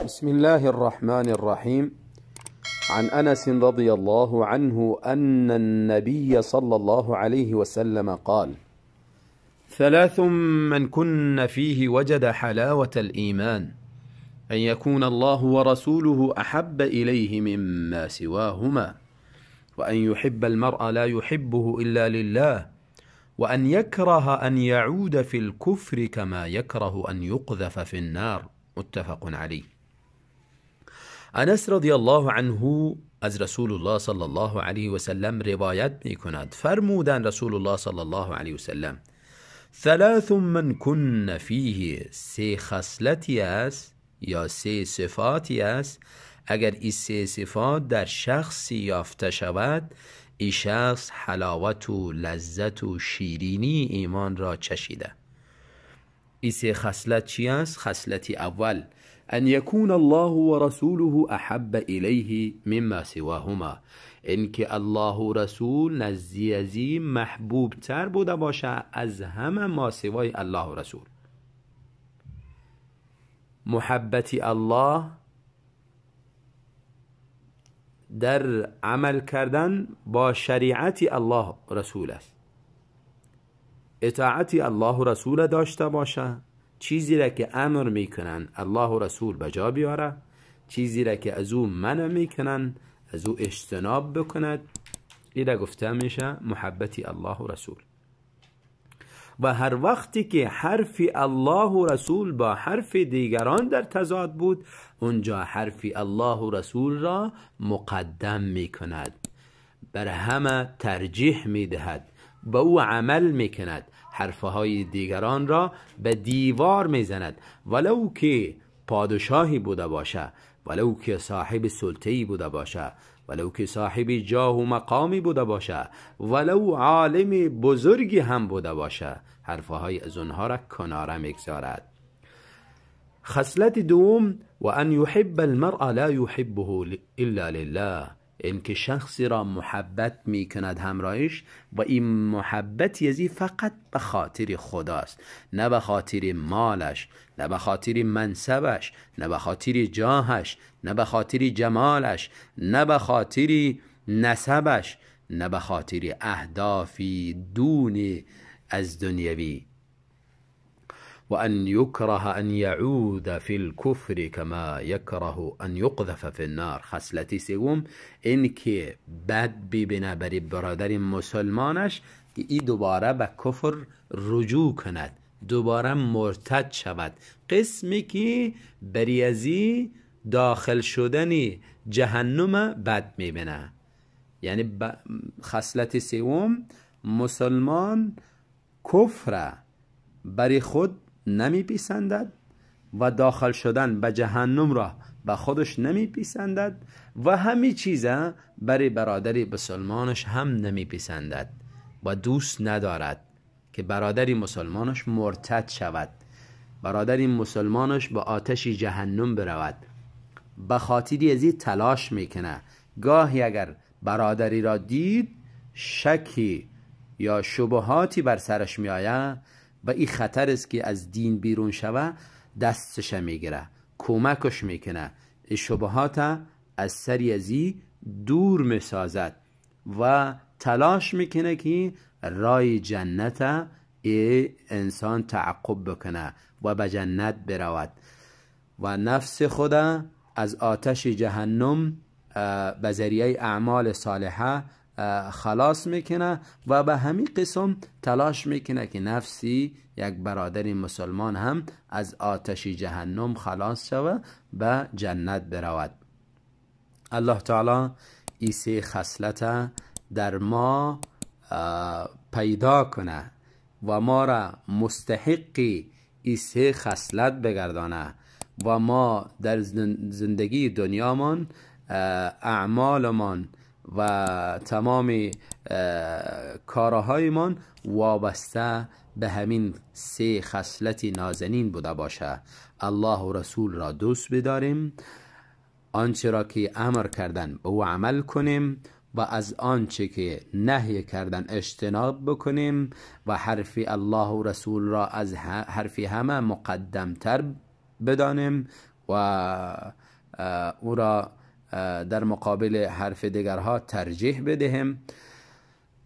بسم الله الرحمن الرحيم. عن أنس رضي الله عنه أن النبي صلى الله عليه وسلم قال: ثلاث من كن فيه وجد حلاوة الإيمان: أن يكون الله ورسوله أحب إليه مما سواهما، وأن يحب المرء لا يحبه إلا لله، وأن يكره أن يعود في الكفر كما يكره أن يقذف في النار. متفق عليه. انس رضی الله عنه از رسول الله صلی الله علیه و سلم روایت می کند فرمودن رسول الله صلی الله علیه و سلم: ثلاث من کن فیه، سه خصلتی است یا سه صفاتی است اگر این سه صفات در شخصی یافته شود، این شخص حلاوت و لذت و شیرینی ایمان را چشیده. این سه خصلت چی است؟ خصلتی اول: ان یکون الله و رسوله احب الیه مما سواهما، اینکه الله و رسول نزدیکی محبوب تر بوده باشه از همه ما سوای الله و رسول. محبت الله در عمل کردن با شریعت الله و رسول است. اطاعت الله و رسول داشته باشه، چیزی را که امر میکنن الله و رسول بجا بیاره، چیزی را که از او منع میکنن از او اجتناب بکند. این را گفته میشه محبت الله و رسول. و هر وقتی که حرف الله و رسول با حرف دیگران در تضاد بود، اونجا حرف الله و رسول را مقدم میکند، بر همه ترجیح میدهد، با او عمل میکند، حرفهای دیگران را به دیوار میزند، ولو که پادشاهی بوده باشه، ولو که صاحب سلطه‌ای بوده باشه، ولو که صاحب جاه و مقامی بوده باشه، ولو عالم بزرگی هم بوده باشه، حرفهای از اونها را کناره میگذارد. خصلت دوم: و ان یحب المرء لا یحبه الا لله، اینکه شخصی را محبت میکند همراهش و این محبت یزی فقط به خاطر خداست، نه به خاطر مالش، نه به خاطر منصبش، نه به خاطر جاهش، نه به خاطر جمالش، نه به خاطر نسبش، نه به خاطر اهدافی دون از دنیوی. و ان یکره ان یعود فی الکفر کما یکره ان یقذف فی النار. خصلتی سوم: این که بد ببینه بر برادر مسلمانش که این دوباره به کفر رجوع کند، دوباره مرتد شود، قسمی که بری ازی داخل شدن جهنم بد میبینه. یعنی خصلت سوم: مسلمان کفر بری خود نمی پیسندد و داخل شدن به جهنم را به خودش نمی پیسندد و همه چیزا برای برادری مسلمانش هم نمی پیسندد و دوست ندارد که برادری مسلمانش مرتد شود، برادری مسلمانش به آتش جهنم برود. به خاطر ازی تلاش میکنه. گاهی اگر برادری را دید شکی یا شبهاتی بر سرش میآید و این خطر است که از دین بیرون شوه، دستش میگیره، کمکش میکنه، شبهات از سری ازی دور میسازد و تلاش میکنه که رای جنت انسان تعقب بکنه و به جنت برود و نفس خدا از آتش جهنم به ذریعه اعمال صالحه خلاص میکنه و به همین قسم تلاش میکنه که نفسی یک برادر مسلمان هم از آتش جهنم خلاص شوه به جنت برود. الله تعالی این سه خصلت در ما پیدا کنه و ما را مستحقی این سه خصلت بگردانه و ما در زندگی دنیامان اعمالمان و تمام کارهایمان وابسته به همین سه خصلت نازنین بوده باشه. الله و رسول را دوست بداریم، آنچه را که امر کردن به او عمل کنیم و از آنچه که نهی کردن اجتناب بکنیم و حرف الله و رسول را از حرف همه مقدم تر بدانیم و او را در مقابل حرف دیگرها ترجیح بدهیم.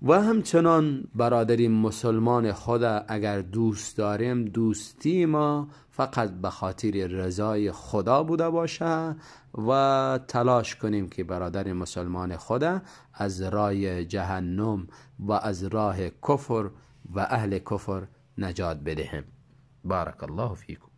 و همچنان برادری مسلمان خود اگر دوست داریم، دوستی ما فقط به خاطر رضای خدا بوده باشه و تلاش کنیم که برادر مسلمان خود از راه جهنم و از راه کفر و اهل کفر نجات بدهیم. بارک الله فیکم.